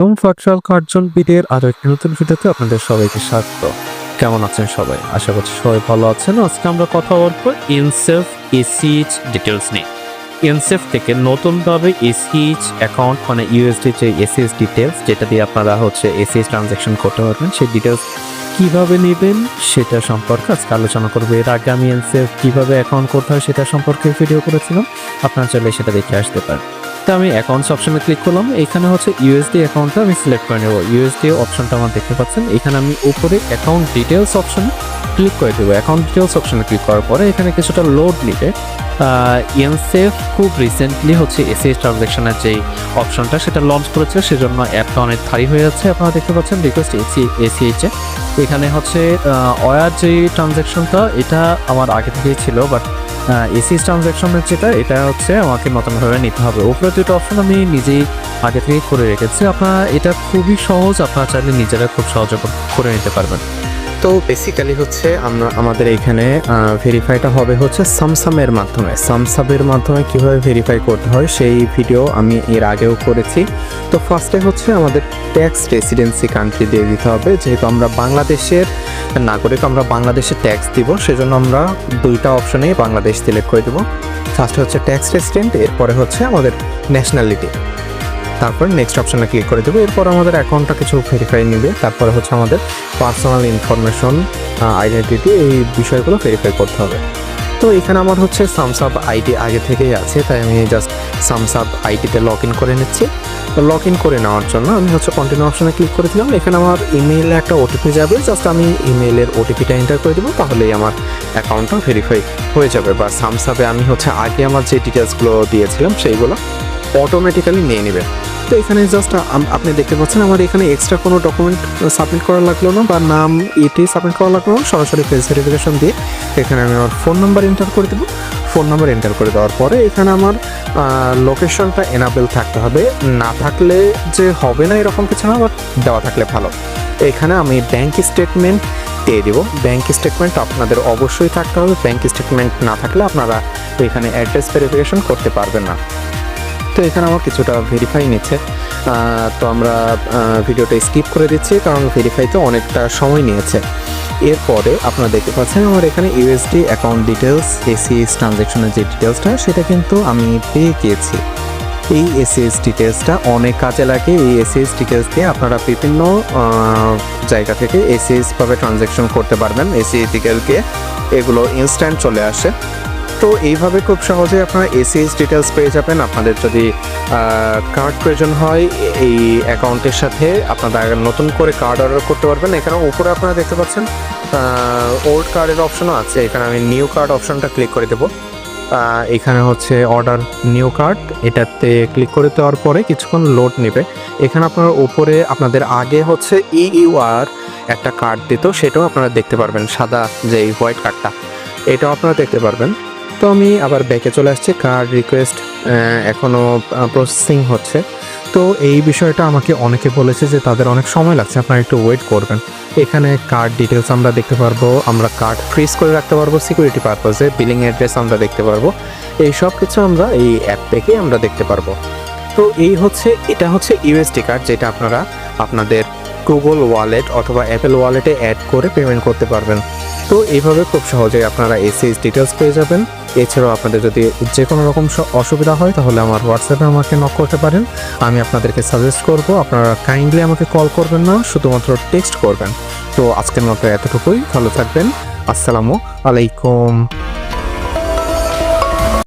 Virtual Curzon বিডের আরো একটি নতুন ভিডিওতে আপনাদের সবাইকে স্বাগত। কেমন আছেন সবাই? আশা করছি সবাই ভালো আছেন। আজকে আমরা কথা বলবো ইনসেফ এসিএইচ ডিটেলস নিয়ে। ইনসেফ থেকে নতুনভাবে এসিএইচ অ্যাকাউন্ট মানে ইউএসডি যে এসিএইচ ডিটেলস যেটা দিয়ে আপনারা এসিএইচ ট্রানজাকশন করতে পারবেন, সেই ডিটেলস কিভাবে নেবেন সেটা সম্পর্কে আজকে আলোচনা করবো। এর আগে আমি ইনসেফ কিভাবে অ্যাকাউন্ট করতে হয় সেটা সম্পর্কে ভিডিও করেছিলাম, আপনারা চাইলে সেটা দেখে আসতে পারেন। তো আমি অ্যাকাউন্টস অপশনে ক্লিক করলাম। এখানে ইউএসডি অ্যাকাউন্টটা আমি সিলেক্ট করে নেব। ইউএসডি অপশনটা আমার দেখতে পাচ্ছেন। এখানে আমি উপরে অ্যাকাউন্ট ডিটেলস অপশনে ক্লিক করে দেবো। অ্যাকাউন্ট ডিটেলস অপশনে ক্লিক করার পরে এখানে কিছুটা লোড নিবে। ইনসেফ খুব রিসেন্টলি এসিএইচ ট্রানজাকশনের যেই অপশনটা সেটা লঞ্চ করেছে, সেজন্য অ্যাপটা অনেক ভারী হয়ে যাচ্ছে। আপনারা দেখতে পাচ্ছেন রিকোয়েস্ট এসিএইচে এখানে ওয়ার যে ট্রানজাকশনটা এটা আমার আগে থেকেই ছিল, বাট এসিএইচ ট্রানজাকশনের যেটা এটা আমাকে নতুনভাবে নিতে হবে। উপরে দুটো অপশন আমি নিজেই আগে থেকেই করে রেখেছি। আপনারা এটা খুবই সহজ, আপনারা চাইলে নিজেরা খুব সহজে করে নিতে পারবেন। তো বেসিক্যালি আমরা আমাদের এখানে ভেরিফাইটা হবে সামসামের মাধ্যমে। সামসামের মাধ্যমে কীভাবে ভেরিফাই করতে হয় সেই ভিডিও আমি এর আগেও করেছি। তো ফার্স্টে আমাদের ট্যাক্স রেসিডেন্সি কান্ট্রি দিয়ে দিতে হবে। যেহেতু আমরা বাংলাদেশের নাগরিক, আমরা বাংলাদেশে ট্যাক্স দিব, সেজন্য আমরা দুইটা অপশনে বাংলাদেশ সিলেক্ট করে দেবো। ফার্স্টে ট্যাক্স রেসিডেন্ট, এরপরে আমাদের ন্যাশনালিটি, তারপর নেক্সট অপশনে ক্লিক করে দেবো। এরপর আমাদের অ্যাকাউন্টটা কিছু ভেরিফাই নেবে, তারপরে আমাদের পার্সোনাল ইনফরমেশন, আইডেন্টিটি, এই বিষয়গুলো ভেরিফাই করতে হবে। তো এখানে আমার সামসাব আইডি আগে থেকেই আছে, তাই আমি জাস্ট সামসাব আইডিতে লগ ইন করে নিচ্ছি। তো লগ ইন করে নেওয়ার জন্য আমি কন্টিনিউ অপশনে ক্লিক করে দিলাম। এখানে আমার ইমেইলে একটা ওটিপি যাবে, জাস্ট আমি ইমেইলের ওটিপিটা এন্টার করে দেবো, তাহলেই আমার অ্যাকাউন্টটা ভেরিফাই হয়ে যাবে। বা সামসাবে আমি আগে আমার যে ডিটেলসগুলো দিয়েছিলাম সেইগুলো অটোমেটিক্যালি নিয়ে নেবে। তো এখানে জাস্ট আপনি দেখতে পাচ্ছেন আমার এখানে এক্সট্রা কোনো ডকুমেন্ট সাবমিট করা লাগলো না, বা নাম এটি সাবমিট করা লাগলো না। সরাসরি ফেস ভেরিফিকেশন দিয়ে এখানে আমি আমার ফোন নাম্বার এন্টার করে দেবো। ফোন নাম্বার এন্টার করে দেওয়ার পরে এখানে আমার লোকেশনটা এনাবেল থাকতে হবে। না থাকলে যে হবে না এরকম কিছু না, বাট দেওয়া থাকলে ভালো। এখানে আমি ব্যাংক স্টেটমেন্ট দিয়ে দেবো। ব্যাংক স্টেটমেন্ট আপনাদের অবশ্যই থাকতে হবে। ব্যাংক স্টেটমেন্ট না থাকলে আপনারা এখানে অ্যাড্রেস ভেরিফিকেশন করতে পারবেন না। তো এখানে আমার কিছুটা ভেরিফাই নিচ্ছে, তো আমরা ভিডিওটা স্কিপ করে দিচ্ছি কারণ ভেরিফাইতে অনেকটা সময় নিয়েছে। এরপরে আপনারা দেখতে পাচ্ছেন আমার এখানে ইউএসডি অ্যাকাউন্ট ডিটেলস, এসিএইচ ট্রানজ্যাকশনের যে ডিটেলসটা সেটা কিন্তু আমি পেয়ে গিয়েছি। এই এসিএইচ ডিটেলসটা অনেক কাজে লাগে। এই এসিএইচ ডিটেলস দিয়ে আপনারা বিভিন্ন জায়গা থেকে এসিএইচভাবে ট্রানজ্যাকশন করতে পারবেন। এসিএইচ ডিটেলকে এগুলো ইনস্ট্যান্ট চলে আসে। তো এইভাবে খুব সহজে আপনারা এসিএইচ ডিটেলস পেয়ে যাবেন। আপনাদের যদি কার্ড প্রয়োজন হয় এই অ্যাকাউন্টের সাথে আপনারা নতুন করে কার্ড অর্ডার করতে পারবেন। এখানে উপরে আপনারা দেখতে পাচ্ছেন ওল্ড কার্ডের অপশনও আছে। এখানে আমি নিউ কার্ড অপশনটা ক্লিক করে দেবো। এখানে অর্ডার নিউ কার্ড, এটাতে ক্লিক করে দেওয়ার পরে কিছুক্ষণ লোড নেবে। এখানে আপনারা উপরে আপনাদের আগে ইইউআর একটা কার্ড দিত, সেটাও আপনারা দেখতে পারবেন। সাদা যে হোয়াইট কার্ডটা, এটাও আপনারা দেখতে পারবেন। তো আমি আবার ব্যাকে চলে আসছি। কার্ড রিকোয়েস্ট এখনও প্রসেসিং হচ্ছে। তো এই বিষয়টা আমাকে অনেকে বলেছে যে তাদের অনেক সময় লাগছে, আপনারা একটু ওয়েট করবেন। এখানে কার্ড ডিটেলস আমরা দেখতে পারবো, আমরা কার্ড ফ্রিজ করে রাখতে পারবো সিকিউরিটি পারপাসে, বিলিং অ্যাড্রেস আমরা দেখতে পারবো। এই সব কিছু আমরা এই অ্যাপ থেকেই আমরা দেখতে পারবো। তো এটা ইউএসডি কার্ড, যেটা আপনারা আপনাদের গুগল ওয়ালেট অথবা অ্যাপেল ওয়ালেটে অ্যাড করে পেমেন্ট করতে পারবেন। তো এইভাবে খুব সহজেই আপনারা এসিএইচ ডিটেলস পেয়ে যাবেন। এছাড়াও আপনাদের যদি যে কোনো রকম অসুবিধা হয় তাহলে আমার হোয়াটসঅ্যাপে আমাকে নক করতে পারেন। আমি আপনাদেরকে সাজেস্ট করব আপনারা কাইন্ডলি আমাকে কল করবেন না, শুধুমাত্র টেক্সট করবেন। তো আজকের মতো এতটুকুই। ভালো থাকবেন। আসসালামু আলাইকুম।